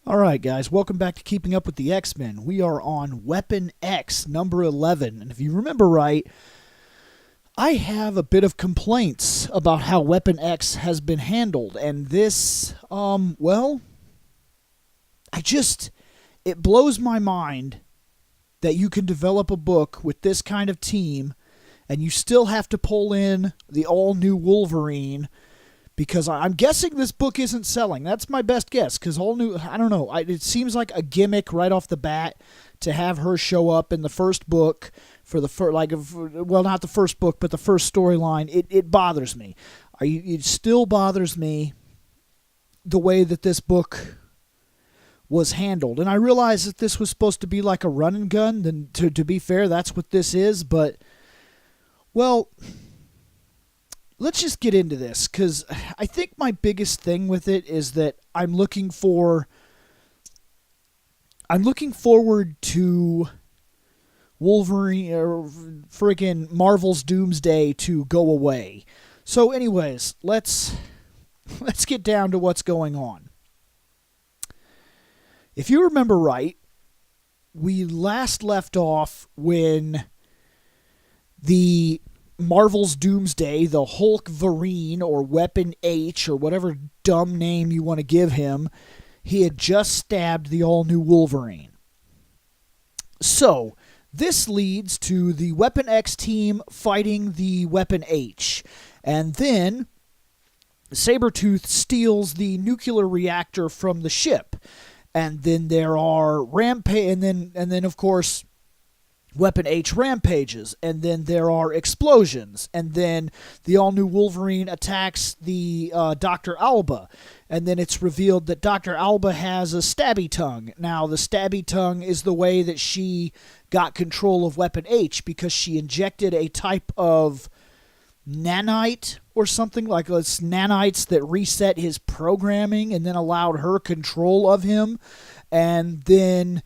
All right, guys, welcome back to Keeping Up with the X-Men. We are on Weapon X, number 11. And if you remember right, I have a bit of complaints about how Weapon X has been handled. And this, it blows my mind that you can develop a book with this kind of team and you still have to pull in the all-new Wolverine, because I'm guessing this book isn't selling. That's my best guess, because I don't know. It seems like a gimmick right off the bat to have her show up in the first book for the first, not the first book, but the first storyline. It bothers me. It still bothers me the way that this book was handled. And I realize that this was supposed to be like a run and gun. Then to be fair, that's what this is. But, well, let's just get into this, because I think my biggest thing with it is that I'm looking forward to Wolverine or friggin' Marvel's Doomsday to go away. So anyways, let's get down to what's going on. If you remember right, we last left off when the Marvel's Doomsday, the Hulkverine or Weapon H or whatever dumb name you want to give him, he had just stabbed the all-new Wolverine. So, this leads to the Weapon X team fighting the Weapon H. And then Sabretooth steals the nuclear reactor from the ship. And then there are and then of course Weapon H rampages, and then there are explosions, and then the all-new Wolverine attacks the Dr. Alba, and then it's revealed that Dr. Alba has a stabby tongue. Now, the stabby tongue is the way that she got control of Weapon H, because she injected a type of nanite or something, like it's nanites that reset his programming and then allowed her control of him, and then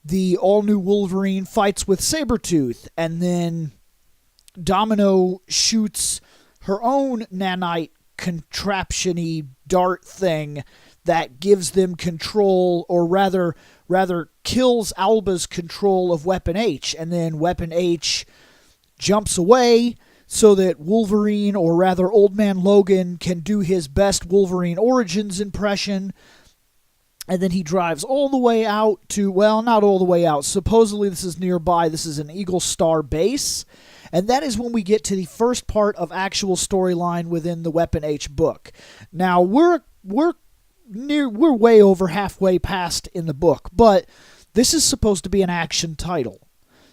the all-new Wolverine fights with Sabretooth, and then Domino shoots her own nanite contraption-y dart thing that gives them control, or rather kills Alba's control of Weapon H, and then Weapon H jumps away so that Wolverine, or rather Old Man Logan, can do his best Wolverine Origins impression. And then he drives all the way out to, well, not all the way out. Supposedly this is nearby. This is an Eagle Star base. And that is when we get to the first part of actual storyline within the Weapon H book. Now, we're way over halfway past in the book, but this is supposed to be an action title.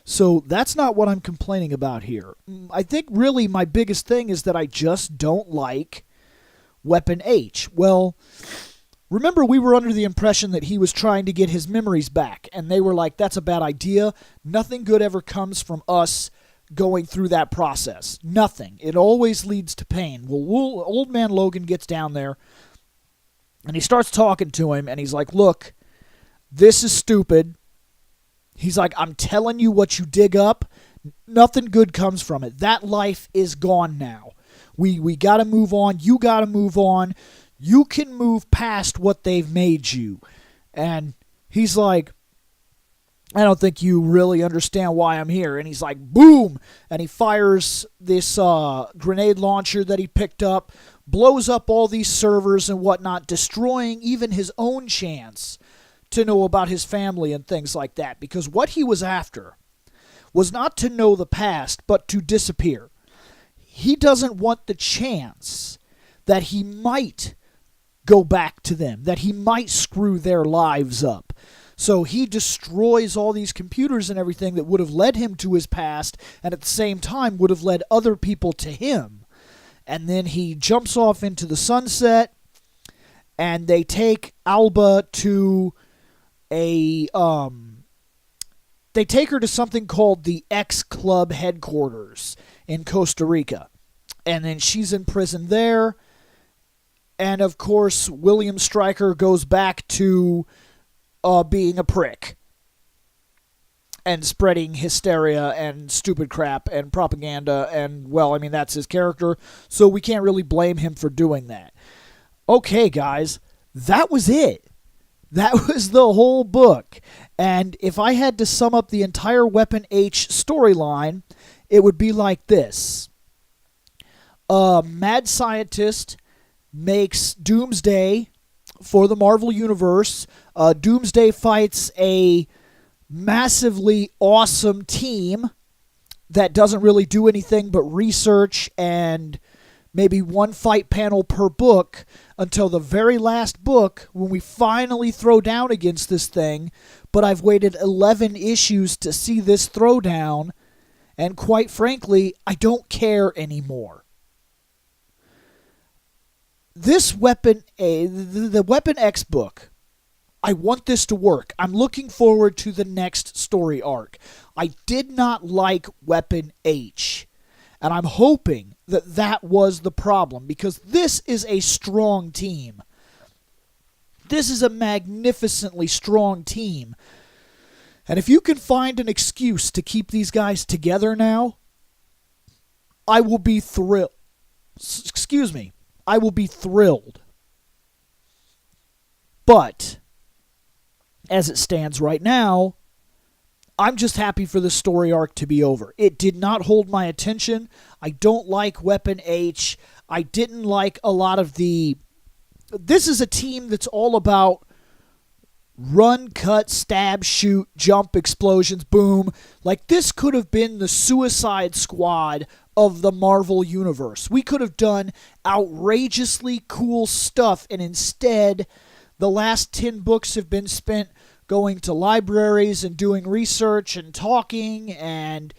So that's not what I'm complaining about here. I think really my biggest thing is that I just don't like Weapon H. Well, remember, we were under the impression that he was trying to get his memories back, and they were like, that's a bad idea. Nothing good ever comes from us going through that process. Nothing. It always leads to pain. Well, Old Man Logan gets down there, and he starts talking to him, and he's like, look, this is stupid. He's like, I'm telling you, what you dig up, nothing good comes from it. That life is gone now. We got to move on. You got to move on. You can move past what they've made you. And he's like, I don't think you really understand why I'm here. And he's like, boom! And he fires this grenade launcher that he picked up, blows up all these servers and whatnot, destroying even his own chance to know about his family and things like that. Because what he was after was not to know the past, but to disappear. He doesn't want the chance that he might go back to them, that he might screw their lives up. So he destroys all these computers and everything that would have led him to his past, and at the same time would have led other people to him. And then he jumps off into the sunset, and they take Alba to they take her to something called the X Club headquarters in Costa Rica. And then she's in prison there. And, of course, William Stryker goes back to being a prick and spreading hysteria and stupid crap and propaganda. And, well, I mean, that's his character, so we can't really blame him for doing that. Okay, guys, that was it. That was the whole book. And if I had to sum up the entire Weapon H storyline, it would be like this. A mad scientist makes Doomsday for the Marvel Universe. Doomsday fights a massively awesome team that doesn't really do anything but research and maybe one fight panel per book until the very last book when we finally throw down against this thing. But I've waited 11 issues to see this throwdown, and quite frankly, I don't care anymore. This Weapon A, the Weapon X book, I want this to work. I'm looking forward to the next story arc. I did not like Weapon H, and I'm hoping that that was the problem, because this is a strong team. This is a magnificently strong team. And if you can find an excuse to keep these guys together now, I will be thrilled. Excuse me. I will be thrilled. But as it stands right now, I'm just happy for the story arc to be over. It did not hold my attention. I don't like Weapon H. I didn't like a lot of the... This is a team that's all about run, cut, stab, shoot, jump, explosions, boom. Like, this could have been the Suicide Squad of the Marvel Universe. We could have done outrageously cool stuff, and instead, the last 10 books have been spent going to libraries and doing research and talking and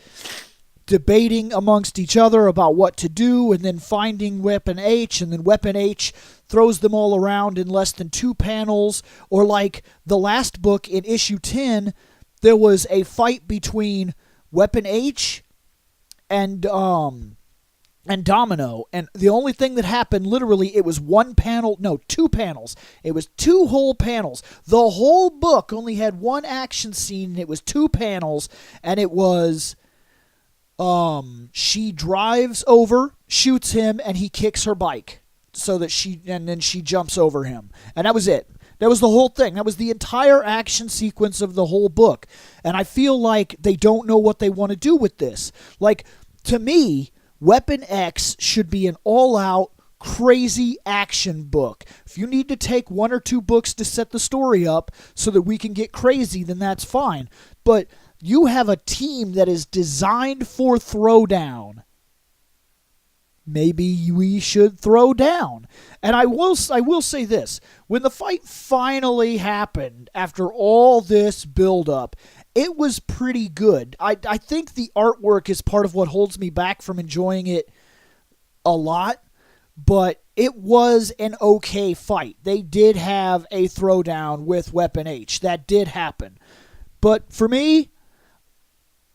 debating amongst each other about what to do, and then finding Weapon H, and then Weapon H throws them all around in less than 2 panels. Or like the last book in issue 10, there was a fight between Weapon H and Domino, and the only thing that happened, literally, it was 2 panels. It was 2 whole panels. The whole book only had 1 action scene, and it was 2 panels, and it was she drives over, shoots him, and he kicks her bike and then she jumps over him. And that was it. That was the whole thing. That was the entire action sequence of the whole book. And I feel like they don't know what they want to do with this. Like, to me, Weapon X should be an all-out, crazy action book. If you need to take 1 or 2 books to set the story up so that we can get crazy, then that's fine. But you have a team that is designed for throwdown. Maybe we should throw down. And I will say this. When the fight finally happened, after all this build-up, it was pretty good. I think the artwork is part of what holds me back from enjoying it a lot, but it was an okay fight. They did have a throwdown with Weapon H. That did happen. But for me,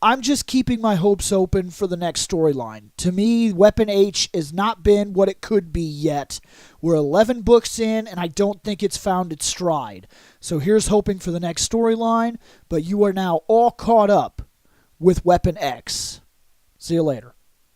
I'm just keeping my hopes open for the next storyline. To me, Weapon H has not been what it could be yet. We're 11 books in, and I don't think it's found its stride. So here's hoping for the next storyline, but you are now all caught up with Weapon X. See you later.